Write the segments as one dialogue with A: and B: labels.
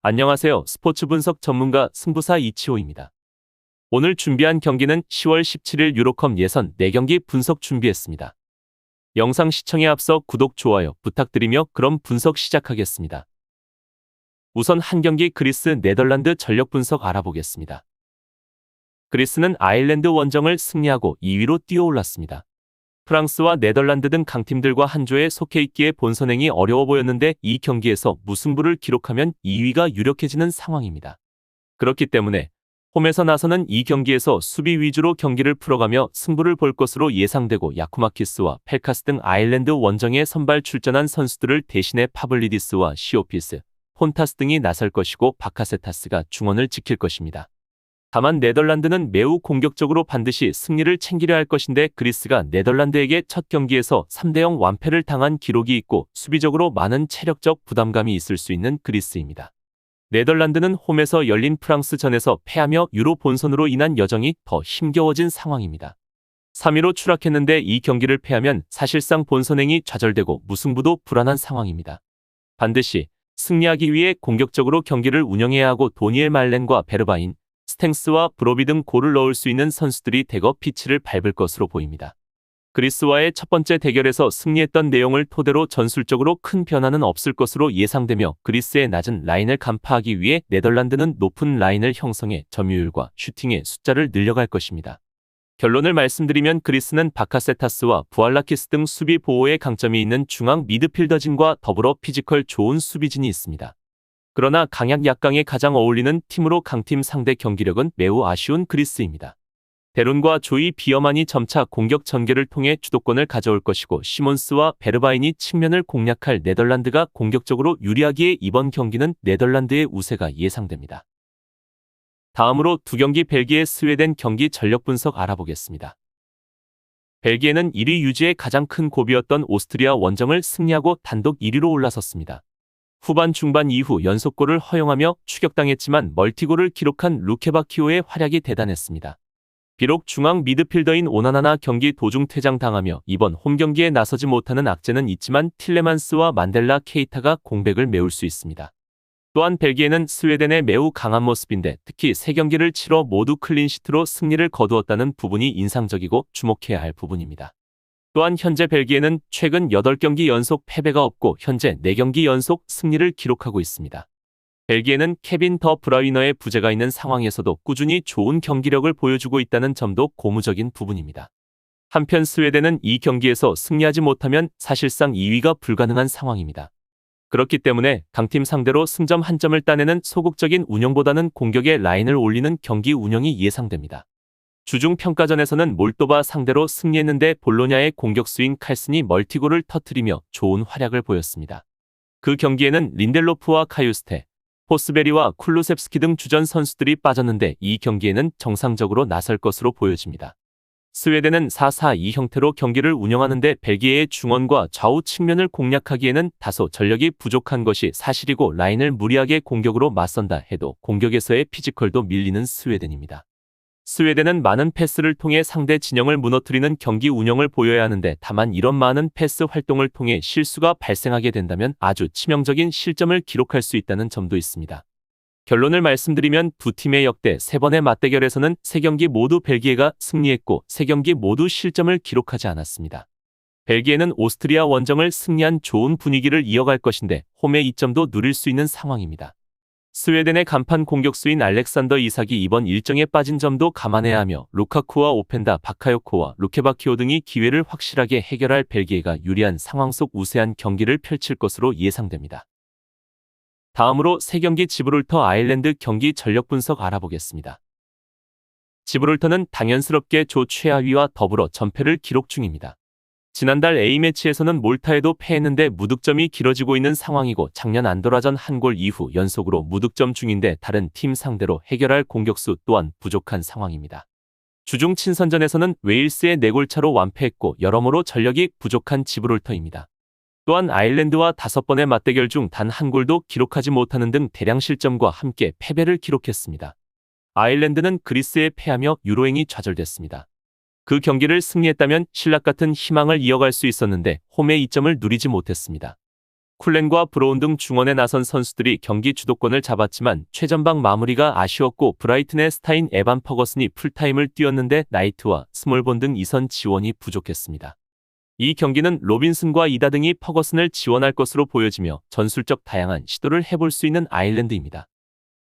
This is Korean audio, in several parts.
A: 안녕하세요. 스포츠 분석 전문가 승부사 이치호입니다. 오늘 준비한 경기는 10월 17일 유로컵 예선 4경기 분석 준비했습니다. 영상 시청에 앞서 구독, 좋아요 부탁드리며 그럼 분석 시작하겠습니다. 우선 한 경기 그리스 네덜란드 전력 분석 알아보겠습니다. 그리스는 아일랜드 원정을 승리하고 2위로 뛰어올랐습니다. 프랑스와 네덜란드 등 강팀들과 한 조에 속해 있기에 본선행이 어려워 보였는데 이 경기에서 무승부를 기록하면 2위가 유력해지는 상황입니다. 그렇기 때문에 홈에서 나서는 이 경기에서 수비 위주로 경기를 풀어가며 승부를 볼 것으로 예상되고 야쿠마키스와 펠카스 등 아일랜드 원정에 선발 출전한 선수들을 대신해 파블리디스와 시오피스, 폰타스 등이 나설 것이고 바카세타스가 중원을 지킬 것입니다. 다만 네덜란드는 매우 공격적으로 반드시 승리를 챙기려 할 것인데 그리스가 네덜란드에게 첫 경기에서 3대0 완패를 당한 기록이 있고 수비적으로 많은 체력적 부담감이 있을 수 있는 그리스입니다. 네덜란드는 홈에서 열린 프랑스전에서 패하며 유로 본선으로 인한 여정이 더 힘겨워진 상황입니다. 3위로 추락했는데 이 경기를 패하면 사실상 본선행이 좌절되고 무승부도 불안한 상황입니다. 반드시 승리하기 위해 공격적으로 경기를 운영해야 하고 도니엘 말렌과 베르바인, 스탱스와 브로비 등 골을 넣을 수 있는 선수들이 대거 피치를 밟을 것으로 보입니다. 그리스와의 첫 번째 대결에서 승리했던 내용을 토대로 전술적으로 큰 변화는 없을 것으로 예상되며 그리스의 낮은 라인을 간파하기 위해 네덜란드는 높은 라인을 형성해 점유율과 슈팅의 숫자를 늘려갈 것입니다. 결론을 말씀드리면 그리스는 바카세타스와 부알라키스 등 수비 보호에 강점이 있는 중앙 미드필더진과 더불어 피지컬 좋은 수비진이 있습니다. 그러나 강약 약강에 가장 어울리는 팀으로 강팀 상대 경기력은 매우 아쉬운 그리스입니다. 데룬과 조이 비어만이 점차 공격 전개를 통해 주도권을 가져올 것이고 시몬스와 베르바인이 측면을 공략할 네덜란드가 공격적으로 유리하기에 이번 경기는 네덜란드의 우세가 예상됩니다. 다음으로 두 경기 벨기에 스웨덴 경기 전력 분석 알아보겠습니다. 벨기에는 1위 유지에 가장 큰 고비였던 오스트리아 원정을 승리하고 단독 1위로 올라섰습니다. 후반 중반 이후 연속골을 허용하며 추격당했지만 멀티골을 기록한 루케바키오의 활약이 대단했습니다. 비록 중앙 미드필더인 오나나나 경기 도중 퇴장당하며 이번 홈경기에 나서지 못하는 악재는 있지만 틸레만스와 만델라 케이타가 공백을 메울 수 있습니다. 또한 벨기에는 스웨덴의 매우 강한 모습인데 특히 3경기를 치러 모두 클린시트로 승리를 거두었다는 부분이 인상적이고 주목해야 할 부분입니다. 또한 현재 벨기에는 최근 8경기 연속 패배가 없고 현재 4경기 연속 승리를 기록하고 있습니다. 벨기에는 케빈 더 브라위너의 부재가 있는 상황에서도 꾸준히 좋은 경기력을 보여주고 있다는 점도 고무적인 부분입니다. 한편 스웨덴은 이 경기에서 승리하지 못하면 사실상 2위가 불가능한 상황입니다. 그렇기 때문에 강팀 상대로 승점 1점을 따내는 소극적인 운영보다는 공격의 라인을 올리는 경기 운영이 예상됩니다. 주중 평가전에서는 몰도바 상대로 승리했는데 볼로냐의 공격수인 칼슨이 멀티골을 터뜨리며 좋은 활약을 보였습니다. 그 경기에는 린델로프와 카유스테, 포스베리와 쿨루셉스키 등 주전 선수들이 빠졌는데 이 경기에는 정상적으로 나설 것으로 보여집니다. 스웨덴은 4-4-2 형태로 경기를 운영하는데 벨기에의 중원과 좌우 측면을 공략하기에는 다소 전력이 부족한 것이 사실이고 라인을 무리하게 공격으로 맞선다 해도 공격에서의 피지컬도 밀리는 스웨덴입니다. 스웨덴은 많은 패스를 통해 상대 진영을 무너뜨리는 경기 운영을 보여야 하는데 다만 이런 많은 패스 활동을 통해 실수가 발생하게 된다면 아주 치명적인 실점을 기록할 수 있다는 점도 있습니다. 결론을 말씀드리면 두 팀의 역대 3번의 맞대결에서는 3경기 모두 벨기에가 승리했고 3경기 모두 실점을 기록하지 않았습니다. 벨기에는 오스트리아 원정을 승리한 좋은 분위기를 이어갈 것인데 홈의 이점도 누릴 수 있는 상황입니다. 스웨덴의 간판 공격수인 알렉산더 이삭이 이번 일정에 빠진 점도 감안해야 하며 루카쿠와 오펜다, 바카요코와 루케바키오 등이 기회를 확실하게 해결할 벨기에가 유리한 상황 속 우세한 경기를 펼칠 것으로 예상됩니다. 다음으로 3경기 지브롤터 아일랜드 경기 전력 분석 알아보겠습니다. 지브롤터는 당연스럽게 조 최하위와 더불어 전패를 기록 중입니다. 지난달 A매치에서는 몰타에도 패했는데 무득점이 길어지고 있는 상황이고 작년 안도라전 한 골 이후 연속으로 무득점 중인데 다른 팀 상대로 해결할 공격수 또한 부족한 상황입니다. 주중 친선전에서는 웨일스의 4골 차로 완패했고 여러모로 전력이 부족한 지브롤터입니다. 또한 아일랜드와 5번의 맞대결 중 단 한 골도 기록하지 못하는 등 대량 실점과 함께 패배를 기록했습니다. 아일랜드는 그리스에 패하며 유로행이 좌절됐습니다. 그 경기를 승리했다면 신락 같은 희망을 이어갈 수 있었는데 홈의 이점을 누리지 못했습니다. 쿨렌과 브로운 등 중원에 나선 선수들이 경기 주도권을 잡았지만 최전방 마무리가 아쉬웠고 브라이튼의 스타인 에반 퍼거슨이 풀타임을 뛰었는데 나이트와 스몰본 등 이선 지원이 부족했습니다. 이 경기는 로빈슨과 이다 등이 퍼거슨을 지원할 것으로 보여지며 전술적 다양한 시도를 해볼 수 있는 아일랜드입니다.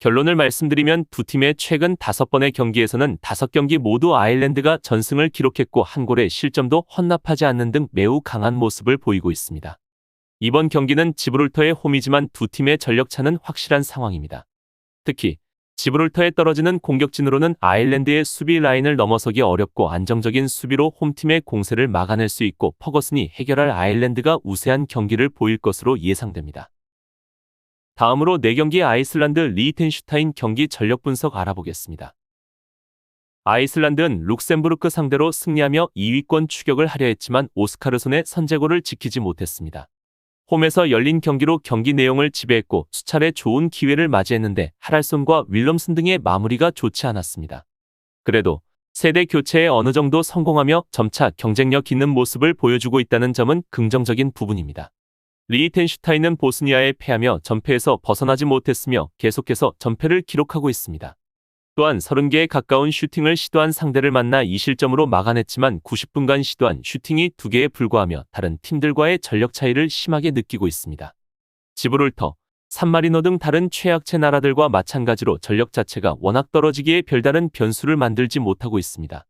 A: 결론을 말씀드리면 두 팀의 최근 5번의 경기에서는 5경기 모두 아일랜드가 전승을 기록했고 한 골의 실점도 헌납하지 않는 등 매우 강한 모습을 보이고 있습니다. 이번 경기는 지브롤터의 홈이지만 두 팀의 전력차는 확실한 상황입니다. 특히 지브롤터에 떨어지는 공격진으로는 아일랜드의 수비 라인을 넘어서기 어렵고 안정적인 수비로 홈팀의 공세를 막아낼 수 있고 퍼거슨이 해결할 아일랜드가 우세한 경기를 보일 것으로 예상됩니다. 다음으로 4경기 아이슬란드 리히텐슈타인 경기 전력 분석 알아보겠습니다. 아이슬란드는 룩셈부르크 상대로 승리하며 2위권 추격을 하려 했지만 오스카르손의 선제골을 지키지 못했습니다. 홈에서 열린 경기로 경기 내용을 지배했고 수차례 좋은 기회를 맞이했는데 하랄손과 윌럼슨 등의 마무리가 좋지 않았습니다. 그래도 세대 교체에 어느 정도 성공하며 점차 경쟁력 있는 모습을 보여주고 있다는 점은 긍정적인 부분입니다. 리히텐슈타인은 보스니아에 패하며 전패에서 벗어나지 못했으며 계속해서 전패를 기록하고 있습니다. 또한 30개에 가까운 슈팅을 시도한 상대를 만나 2실점으로 막아냈지만 90분간 시도한 슈팅이 2개에 불과하며 다른 팀들과의 전력 차이를 심하게 느끼고 있습니다. 지브롤터, 산마리노 등 다른 최약체 나라들과 마찬가지로 전력 자체가 워낙 떨어지기에 별다른 변수를 만들지 못하고 있습니다.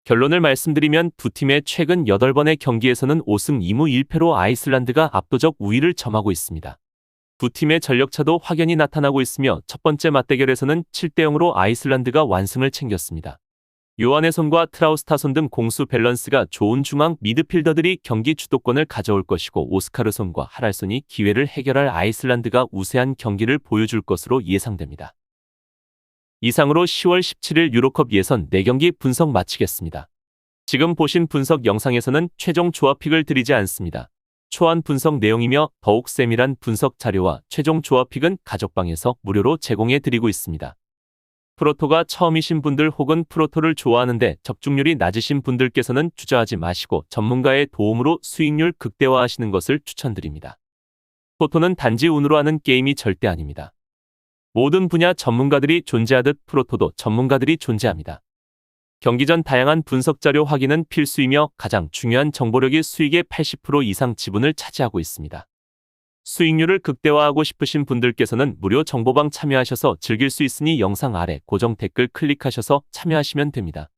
A: 결론을 말씀드리면 두 팀의 최근 8번의 경기에서는 5승 2무 1패로 아이슬란드가 압도적 우위를 점하고 있습니다. 두 팀의 전력차도 확연히 나타나고 있으며 첫 번째 맞대결에서는 7대0으로 아이슬란드가 완승을 챙겼습니다. 요하네손과 트라우스타손 등 공수 밸런스가 좋은 중앙 미드필더들이 경기 주도권을 가져올 것이고 오스카르손과 하랄손이 기회를 해결할 아이슬란드가 우세한 경기를 보여줄 것으로 예상됩니다. 이상으로 10월 17일 유로컵 예선 4경기 분석 마치겠습니다. 지금 보신 분석 영상에서는 최종 조합픽을 드리지 않습니다. 초안 분석 내용이며 더욱 세밀한 분석 자료와 최종 조합픽은 가족방에서 무료로 제공해 드리고 있습니다. 프로토가 처음이신 분들 혹은 프로토를 좋아하는데 적중률이 낮으신 분들께서는 주저하지 마시고 전문가의 도움으로 수익률 극대화하시는 것을 추천드립니다. 토토는 단지 운으로 하는 게임이 절대 아닙니다. 모든 분야 전문가들이 존재하듯 프로토도 전문가들이 존재합니다. 경기 전 다양한 분석 자료 확인은 필수이며 가장 중요한 정보력이 수익의 80% 이상 지분을 차지하고 있습니다. 수익률을 극대화하고 싶으신 분들께서는 무료 정보방 참여하셔서 즐길 수 있으니 영상 아래 고정 댓글 클릭하셔서 참여하시면 됩니다.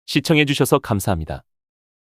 A: 시청해주셔서 감사합니다.